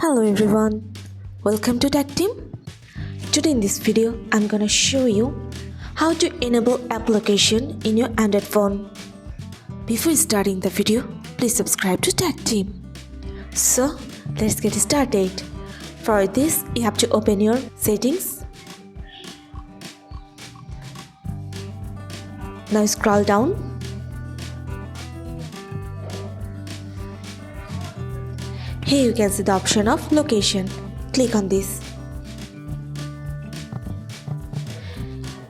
Hello everyone, welcome to Tactim. Today in this video, I'm gonna show you how to enable application in your Android phone. Before starting the video, please subscribe to Tactim. So, let's get started. For this, you have to open your settings. Now scroll down. Here you can see the option of location. Click on this.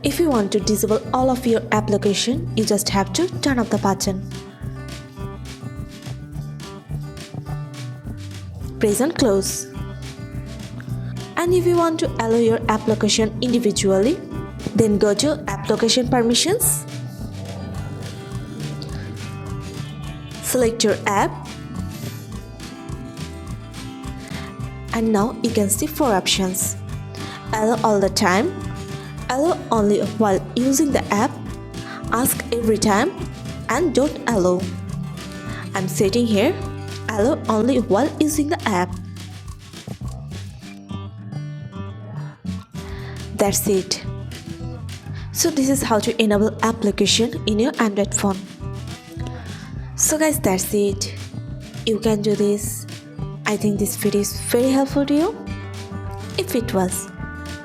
If you want to disable all of your application, you just have to turn off the button. Press on close. And if you want to allow your application individually, then go to application permissions. Select your app. And now you can see 4 options. Allow all the time, allow only while using the app, ask every time, and don't allow. I'm setting here, allow only while using the app. That's it. So this is how to enable application in your Android phone. So guys, that's it. You can do this. I think this video is very helpful to you. If it was,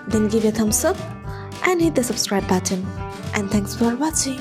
then give a thumbs up and hit the subscribe button. And thanks for watching.